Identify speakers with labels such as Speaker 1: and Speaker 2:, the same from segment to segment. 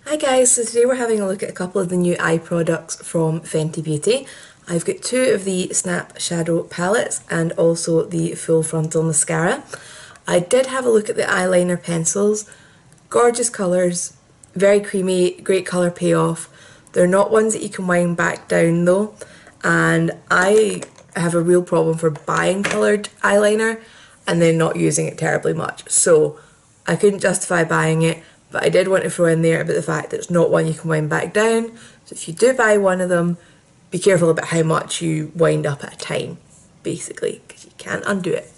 Speaker 1: Hi guys, so today we're having a look at a couple of the new eye products from Fenty Beauty. I've got two of the Snap Shadow palettes and also the Full Frontal Mascara. I did have a look at the eyeliner pencils. Gorgeous colours, very creamy, great colour payoff. They're not ones that you can wind back down though, and I have a real problem for buying coloured eyeliner and then not using it terribly much. So I couldn't justify buying it, but I did want to throw in there about the fact that it's not one you can wind back down. So if you do buy one of them, be careful about how much you wind up at a time, basically, because you can't undo it.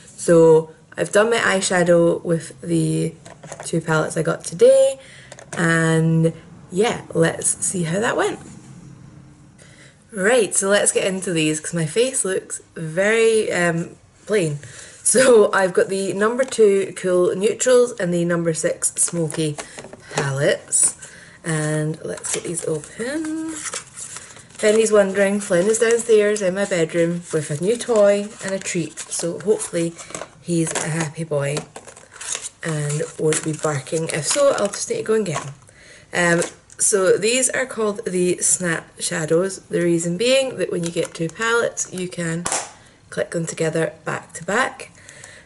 Speaker 1: So I've done my eyeshadow with the two palettes I got today, and yeah, let's see how that went. Right, so let's get into these because my face looks very plain. So I've got the number 2 Cool Neutrals and the number 6 Smoky palettes. And let's get these open. Penny's wondering, Flynn is downstairs in my bedroom with a new toy and a treat. So hopefully he's a happy boy and won't be barking. If so, I'll just need to go and get him. So these are called the Snap Shadows. The reason being that when you get two palettes, you can click them together back to back.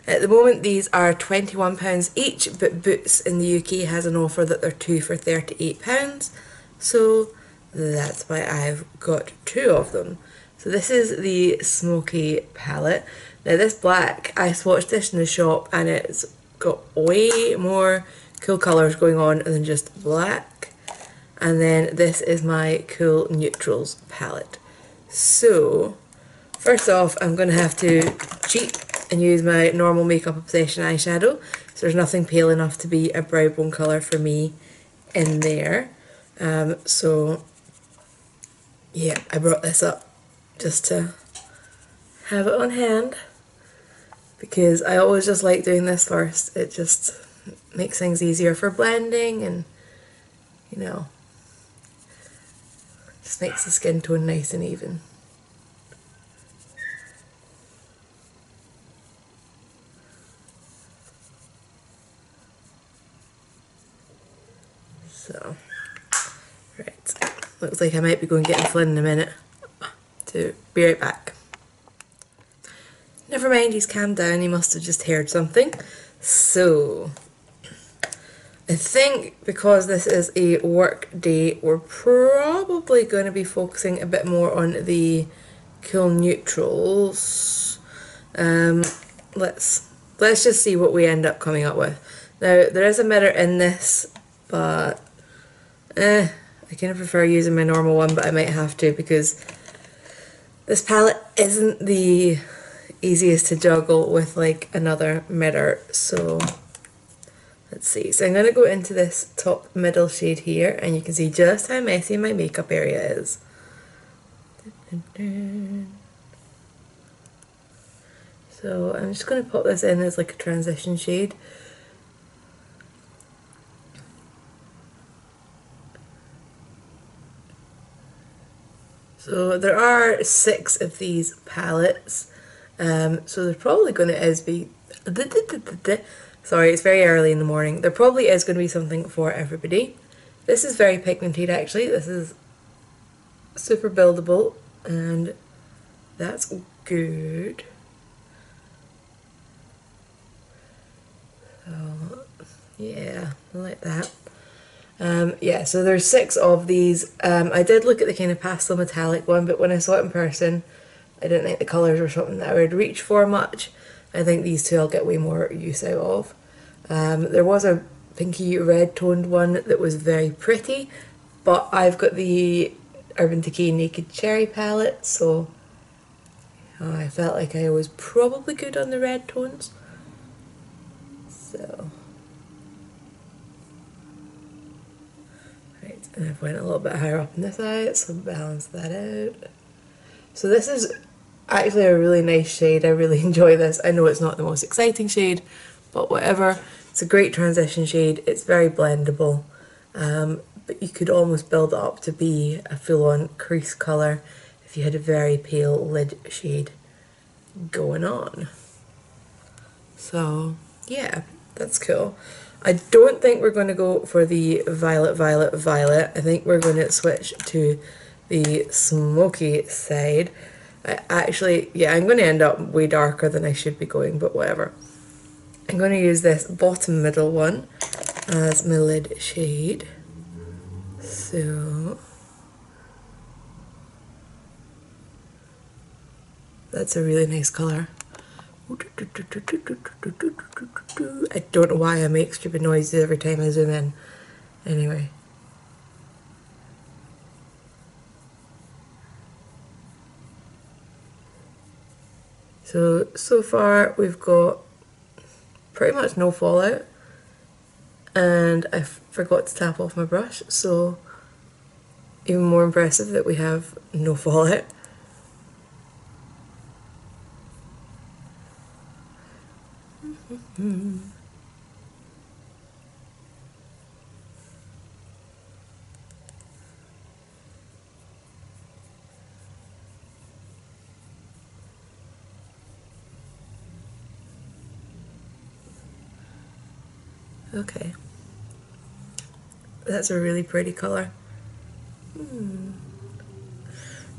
Speaker 1: At the moment these are £21 each, but Boots in the UK has an offer that they're two for £38. So that's why I've got two of them. So this is the Smoky palette. Now this black, I swatched this in the shop and it's got way more cool colours going on than just black. And then this is my Cool Neutrals palette. So first off, I'm going to have to cheat and use my normal Makeup Obsession eyeshadow. So there's nothing pale enough to be a brow bone colour for me in there. So yeah, I brought this up just to have it on hand because I always just like doing this first. It just makes things easier for blending and, you know, just makes the skin tone nice and even. So, right, looks like I might be going getting Flynn in a minute, so be right back. Never mind, he's calmed down, he must have just heard something. So, I think because this is a work day, we're probably going to be focusing a bit more on the Cool Neutrals. Let's just see what we end up coming up with. Now, there is a mirror in this, but I kind of prefer using my normal one, but I might have to because this palette isn't the easiest to juggle with like another mirror. So let's see. So I'm going to go into this top middle shade here and you can see just how messy my makeup area is. So I'm just going to pop this in as like a transition shade. So there are 6 of these palettes, so there probably going to be, sorry, it's very early in the morning, there probably is going to be something for everybody. This is very pigmented actually, this is super buildable and that's good. So yeah, I like that. Yeah, so there's 6 of these. I did look at the kind of pastel metallic one, but when I saw it in person, I didn't think the colours were something that I would reach for much. I think these two I'll get way more use out of. There was a pinky red toned one that was very pretty, but I've got the Urban Decay Naked Cherry palette, so I felt like I was probably good on the red tones. So and I've went a little bit higher up in this eye, so balance that out. So this is actually a really nice shade. I really enjoy this. I know it's not the most exciting shade, but whatever. It's a great transition shade. It's very blendable, but you could almost build it up to be a full-on crease colour if you had a very pale lid shade going on. So yeah, that's cool. I don't think we're going to go for the violet, violet, violet. I think we're going to switch to the smoky side. Yeah, I'm going to end up way darker than I should be going, but whatever. I'm going to use this bottom middle one as my lid shade. So that's a really nice colour. I don't know why I make stupid noises every time I zoom in. Anyway. So far we've got pretty much no fallout, and I forgot to tap off my brush, so even more impressive that we have no fallout. Okay, that's a really pretty colour.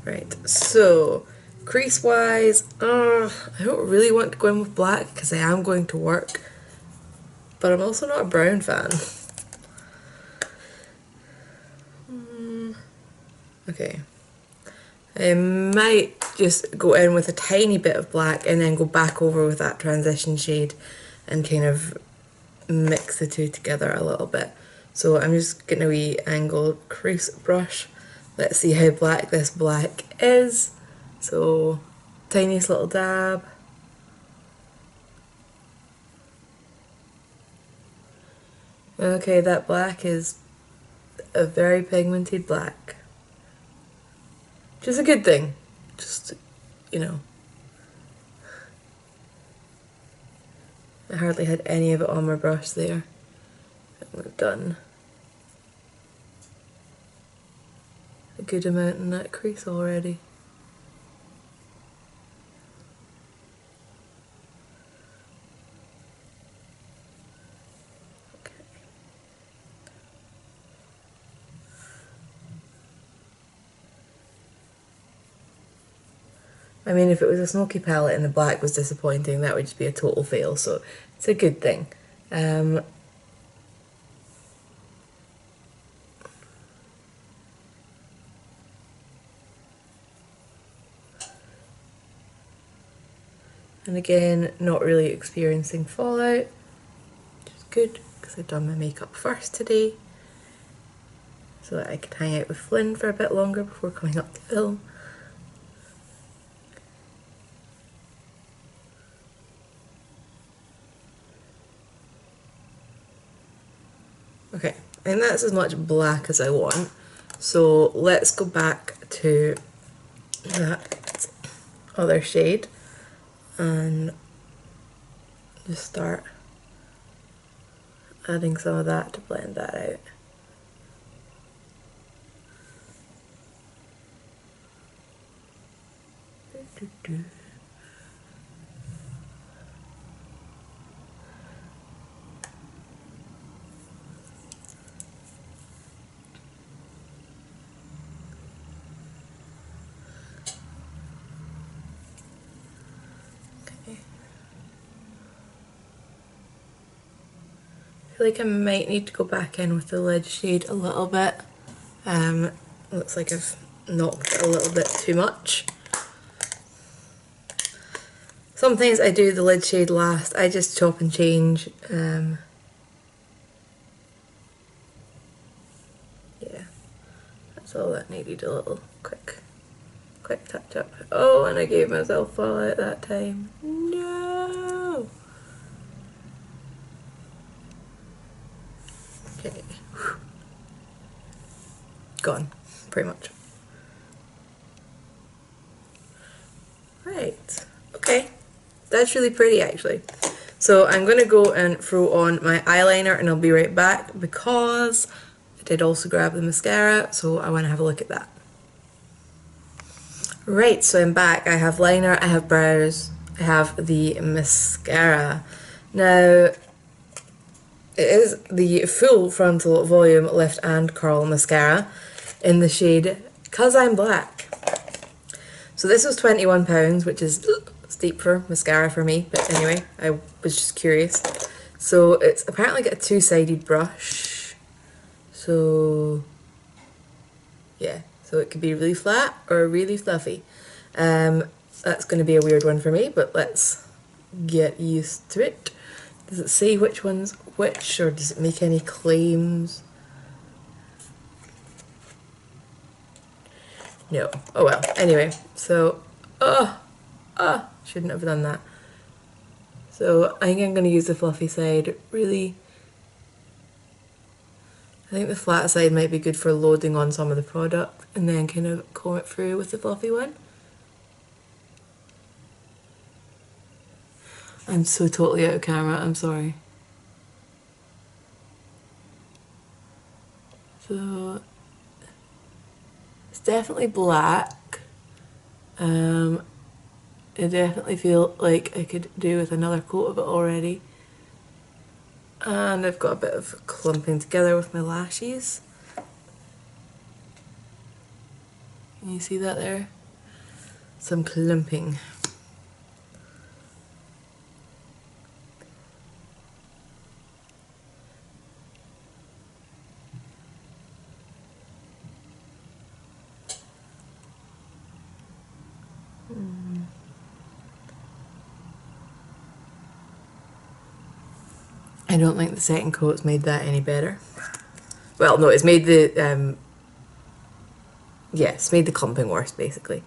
Speaker 1: Right, so crease wise, I don't really want to go in with black because I am going to work, but I'm also not a brown fan. Okay, I might just go in with a tiny bit of black and then go back over with that transition shade and kind of mix the two together a little bit. So I'm just getting a wee angled crease brush. Let's see how black this black is. So tiniest little dab. Okay, that black is a very pigmented black. Which is a good thing. Just, you know. I hardly had any of it on my brush there. We've done a good amount in that crease already. Okay. I mean, if it was a smoky palette and the black was disappointing, that would just be a total fail, so it's a good thing. And again, not really experiencing fallout, which is good because I've done my makeup first today, so that I could hang out with Flynn for a bit longer before coming up to film. Okay, and that's as much black as I want, so let's go back to that other shade and just start adding some of that to blend that out. I feel like I might need to go back in with the lid shade a little bit. Looks like I've knocked it a little bit too much. Sometimes I do the lid shade last, I just chop and change. Yeah, that's all that needed, a little quick touch up. Oh, and I gave myself fallout that time. No! Okay. Gone, pretty much. Right, okay. That's really pretty actually. So I'm going to go and throw on my eyeliner and I'll be right back because I did also grab the mascara, so I want to have a look at that. Right, so I'm back. I have liner, I have brows, I have the mascara. Now, It is the full Frontal Volume Lift and Curl Mascara in the shade 'Cause I'm Black. So this was £21, which is steep for mascara for me, but anyway, I was just curious. So it's apparently got a two-sided brush. So yeah, so it could be really flat or really fluffy. That's going to be a weird one for me, but let's get used to it. Does it say which one's which, or does it make any claims? No. Oh well. Anyway, so shouldn't have done that. So I think I'm going to use the fluffy side. Really, I think the flat side might be good for loading on some of the product and then kind of comb it through with the fluffy one. I'm so totally out of camera, I'm sorry. So it's definitely black. I definitely feel like I could do with another coat of it already. And I've got a bit of clumping together with my lashes. Can you see that there? Some clumping. I don't think the second coat's made that any better. Well, no, it's made the, yeah, it's made the clumping worse, basically.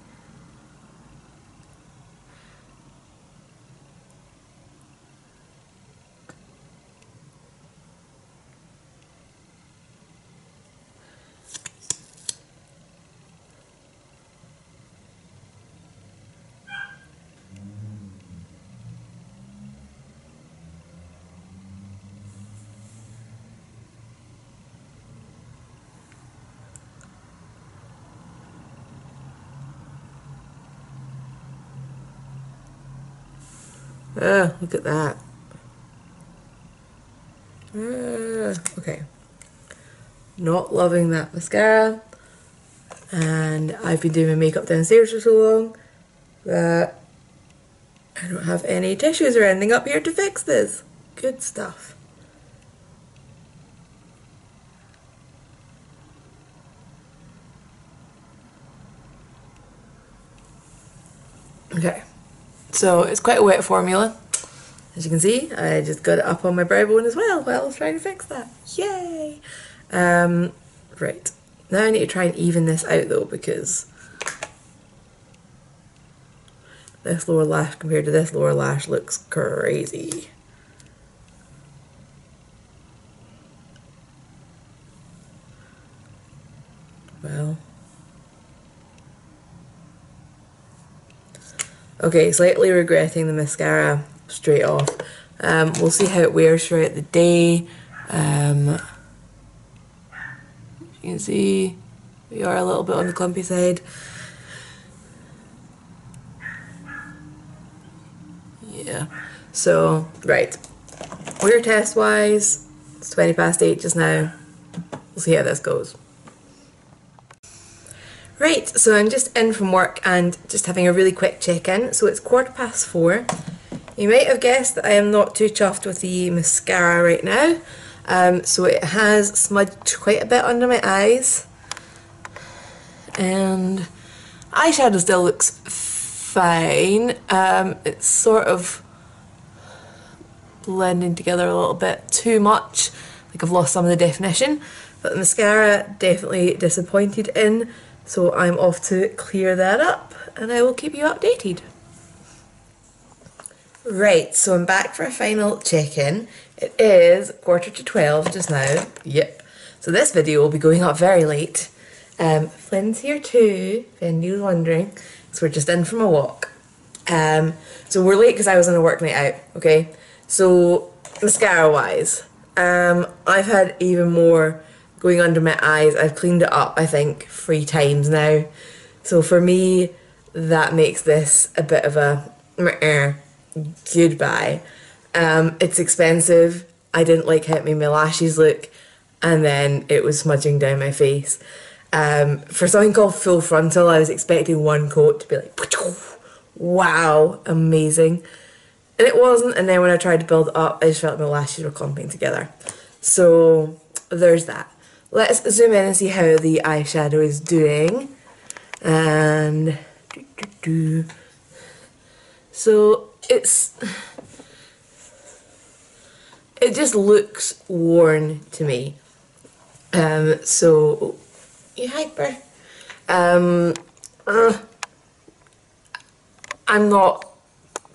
Speaker 1: Look at that. Okay. Not loving that mascara. And I've been doing my makeup downstairs for so long that I don't have any tissues or anything up here to fix this. Good stuff. Okay. So it's quite a wet formula. As you can see, I just got it up on my brow bone as well while I was trying to fix that. Yay! Right. Now I need to try and even this out though, because this lower lash compared to this lower lash looks crazy. Well. Okay, slightly regretting the mascara straight off. We'll see how it wears throughout the day. You can see we are a little bit on the clumpy side. Yeah, so, right. Wear test wise, it's 20 past 8 just now. We'll see how this goes. Right, so I'm just in from work and just having a really quick check-in. So it's 4:15. You might have guessed that I am not too chuffed with the mascara right now. So it has smudged quite a bit under my eyes. And eyeshadow still looks fine. It's sort of blending together a little bit too much. Like I've lost some of the definition. But the mascara definitely disappointed in. So I'm off to clear that up and I will keep you updated. Right, so I'm back for a final check-in. It is 11:45 just now. Yep. So this video will be going up very late. Flynn's here too, if anybody's wondering. So we're just in from a walk. So we're late because I was on a work night out, okay? So mascara wise, I've had even more going under my eyes. I've cleaned it up, I think, 3 times now. So for me, that makes this a bit of a goodbye. It's expensive I didn't like how it made my lashes look, and then it was smudging down my face. For something called Full Frontal, I was expecting one coat to be like, wow, amazing. And it wasn't, and then when I tried to build it up, I just felt my lashes were clumping together. So there's that. Let's zoom in and see how the eyeshadow is doing. And so it just looks worn to me. So you hyper. I'm not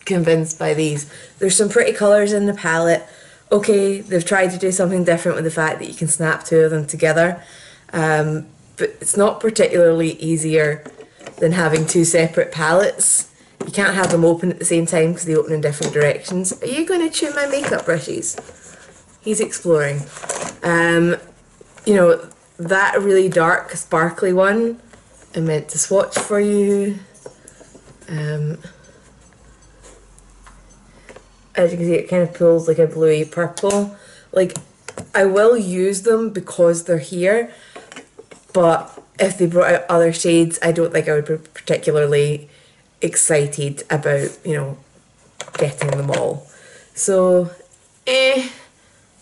Speaker 1: convinced by these. There's some pretty colours in the palette. Okay, they've tried to do something different with the fact that you can snap two of them together, but it's not particularly easier than having two separate palettes. You can't have them open at the same time because they open in different directions. Are you going to chew my makeup brushes? He's exploring. You know, that really dark, sparkly one, I meant to swatch for you. As you can see, it kind of pulls like a bluey purple. Like, I will use them because they're here, but if they brought out other shades, I don't think I would be particularly excited about, you know, getting them all. So,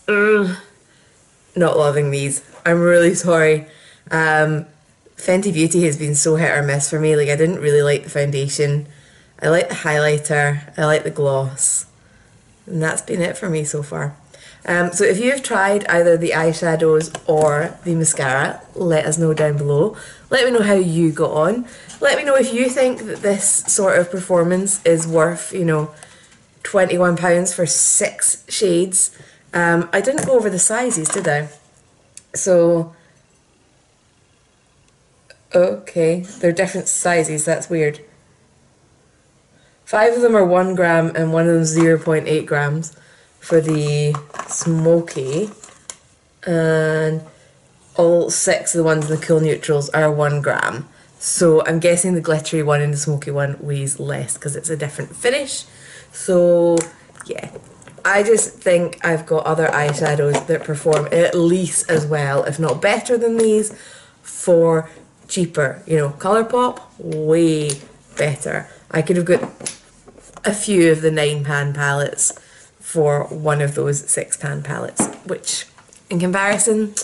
Speaker 1: not loving these. I'm really sorry. Fenty Beauty has been so hit or miss for me. Like, I didn't really like the foundation. I like the highlighter. I like the gloss. And that's been it for me so far. So if you've tried either the eyeshadows or the mascara, let us know down below. Let me know how you got on. Let me know if you think that this sort of performance is worth, you know, £21 for 6 shades. I didn't go over the sizes, did I? So, okay, they're different sizes, that's weird. 5 of them are 1 gram and one of them 0.8 grams for the smoky, and all 6 of the ones in the cool neutrals are 1 gram. So I'm guessing the glittery one and the smoky one weighs less because it's a different finish. So yeah, I just think I've got other eyeshadows that perform at least as well, if not better than these, for cheaper. You know, Colourpop, way better. I could have got a few of the £9 palettes for one of those £6 palettes, which in comparison,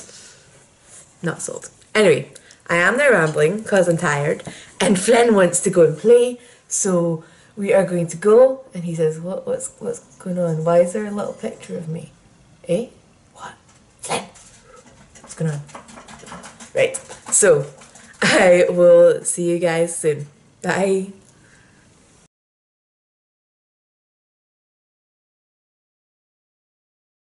Speaker 1: not sold. Anyway, I am now rambling because I'm tired and Flynn wants to go and play, so we are going to go. And he says, what's going on? Why is there a little picture of me? Eh? What? Flynn? What's going on? Right, so I will see you guys soon. Bye.